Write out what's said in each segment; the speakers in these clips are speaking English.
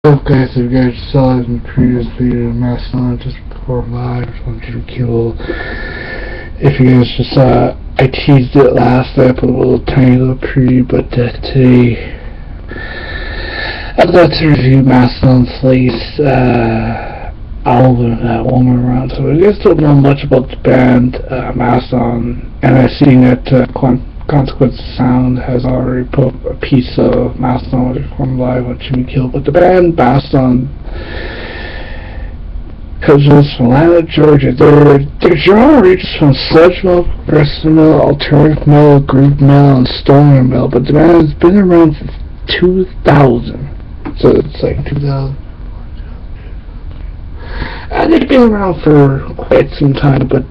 What's up guys, if you guys saw it in the previous video, Mastadon just performed live on Jimmy Kimmel. If you guys just saw it, I teased it last night, put a little tiny little preview, but today I'd like to review Mastadon's latest album, One More Round. So you guys don't know much about the band Mastadon, and I've seen that Consequence Sound has already put a piece of Mastadon performed live on Jimmy Kimmel, but the band Mastadon comes from Atlanta, Georgia. Their genre ranges from sludge metal, progressive metal, alternative metal, groove metal, and stoner metal, but the band has been around since 2000, so it's like 2000. They've been around for quite some time, but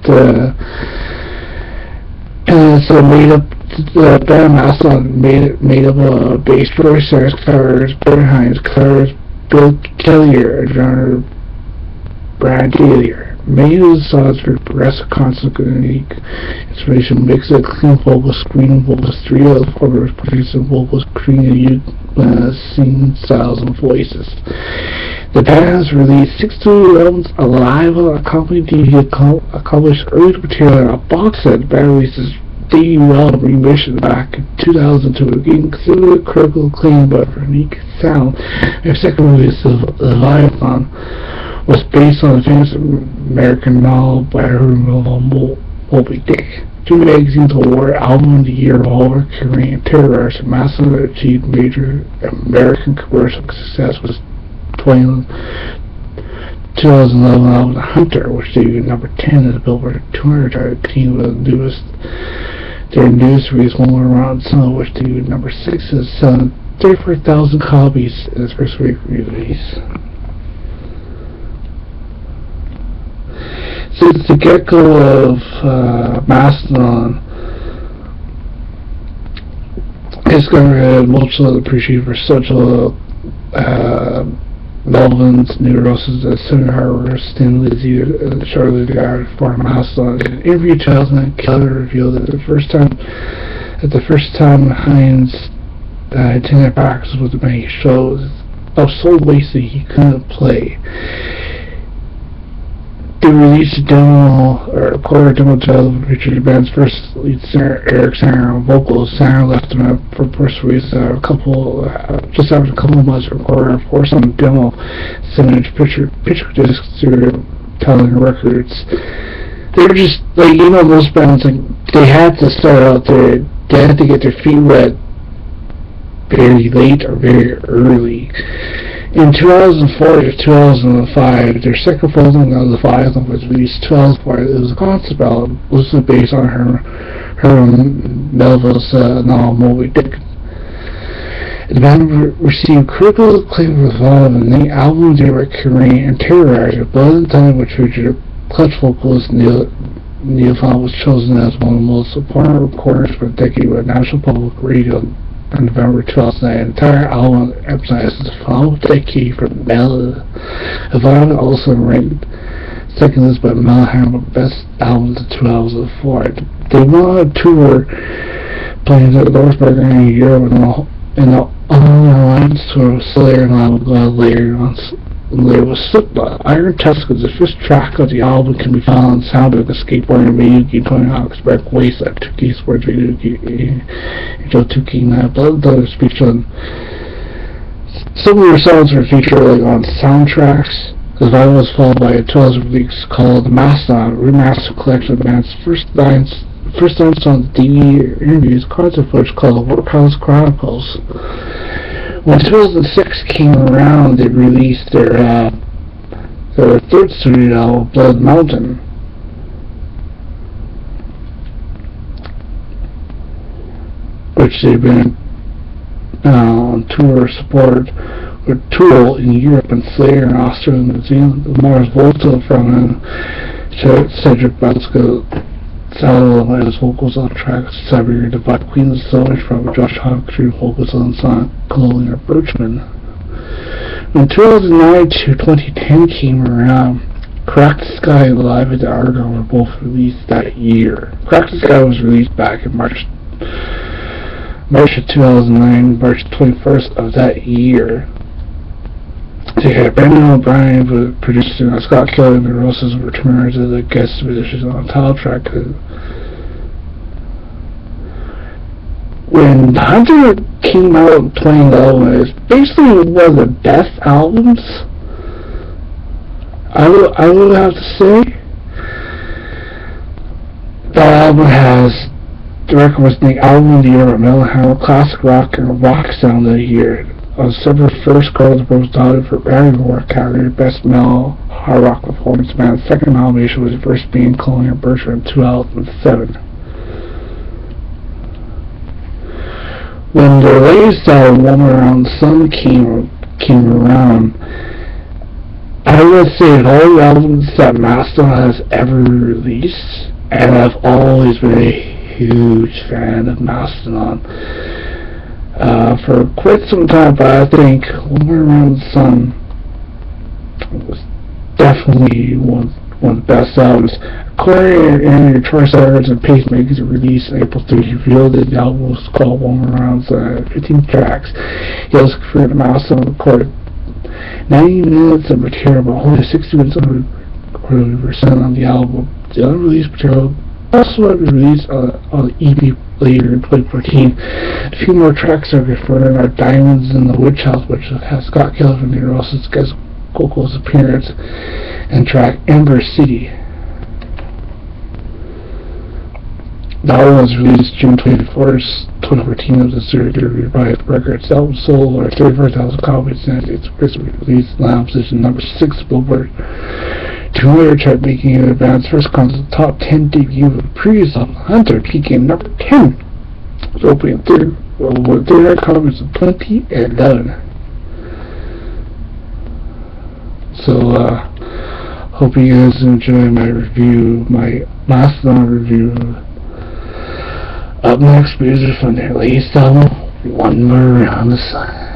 so the band Mastadon made up of bass guitars, guitars, Hines guitars, Bill Kellier, a drummer, Brad Gillier. Many of the songs are progressive, constant, unique inspiration, mix of clean vocals, screaming vocals, 3 of the 4 members producing vocals, creating unique singing styles and voices. The band has released 6 studio albums, a live accompanying DVD, accomplished early material, and a box set. The band releases debut album Remission back in 2002, again considered critical acclaim but for unique sound. Their second release of Leviathan was based on the famous American novel by Herman Melville Moby Dick. Two magazines awarded Album of the Year of all her career and terrorized. Mastadon achieved major American commercial success with 2011 album Hunter, which debuted number 10 in the Billboard 200 chart, team with their newest release, One More Round, which debuted number 6, is selling 34,000 copies in its first week release. Since the get-go of Mastadon, it's garnered much appreciation for social Melvin's Neurosis, Senator Harvard, Stan Lizzie, Charlie the Guy for Mastadon. In an interview in 2009, Keller revealed that the first time Hines attended practice with the band, he shows I was so wasted he couldn't play. They released a demo, or recorded a demo to feature the band's first lead singer, Eric Sanger, on vocals. Sanger left them out for first release just after a couple of months to record a 4-song demo, 7-inch picture discs through Telling Records. They were just, like, you know, most bands, like, they had to start out there, they had to get their feet wet very late or very early. In 2004 to 2005, their second full album, Leviathan, was released. 2004. It was a concept album, loosely based on Herman Melville's novel Moby Dick. The band received critical acclaim for Leviathan, and the album of their career and Terrorizer, Blood and Thunder, which featured clutch vocalist Neil Fallon, was chosen as one of the most important recordings for a decade by National Public Radio. On November 2009, the entire album emphasizes the final decade for metal. Leviathan also ranked second list by Metal Hammer Best Albums in 2004. They went on a tour playing at Northburg in Europe in the Alliance tour with Slayer and album later was Slipknot. Iron Tusk was the first track of the album, can be found on soundtrack of skateboarding, Miyuki, Tony Hawk's Break Wasteland, 2K Sports Radio, Joe 2K9, Blood and Thunder speech on. Some of their songs were featured on soundtracks. The vinyl was followed by a 12 release called Mastadon, remastered collection of the band's first nine songs, DVD interviews, concert footage called Workhouse Chronicles. When 2006 came around, they released their third studio album, Blood Mountain, which they've been on tour support with Tool in Europe and Slayer in Australia and New Zealand. Mars Volta from Cedric Batska, Sal his vocals on tracks, Cyber Divide, Queen of Stone from Josh Hawktree, vocals on song Colonial Birchman. When 2009 to 2010 came around, Crack the Sky and Live at the Argonne were both released that year. Crack the Sky was released back in March of 2009, March 21st of that year. Brandon O'Brien produced it, and Scott Kelly and the Roses returned to the guest musicians on the title track. When Hunter came out playing the album, it's basically one of the best albums, I would have to say. That album has, the record was named Album of the Year, Metal Classic Rock and Rock Sound of the Year. On December 1st, Girls was nominated for Grammy Award category Best Metal Hard Rock Performance Band. The second nomination was the first being Colin and Bertrand in 2007. When their latest album, Woman Around the Sun, came around, I would say of all the albums that Mastadon has ever released, and I've always been a huge fan of Mastadon for quite some time, but I think Woman Around the Sun was definitely one of the best albums. Corey and your choice artists and pacemakers released on April 3rd. He revealed that the album was called Woman Around the Sun, 15 tracks. He also confirmed that Mastadon recorded 90 minutes of material, but only 60 minutes of recorded percent on the album. The unreleased material also will be released on the EP later in 2014. A few more tracks are confirmed are Diamonds in the Witch House, which has Scott Kelly and the Roses guest vocals appearance, and track Ember City. The album was released June 24th, 2014. It was distributed by Records. The album sold over 34,000 copies and it's released in the position number 6 Billboard 200 chart, making it the band's first constant top 10 debut of the previous album. Hunter peaking number 10. It was opening with 300 copies of 2011. So, hope you guys enjoy my review, my Mastadon review. Up next, music from their latest album, One More Around the Sun.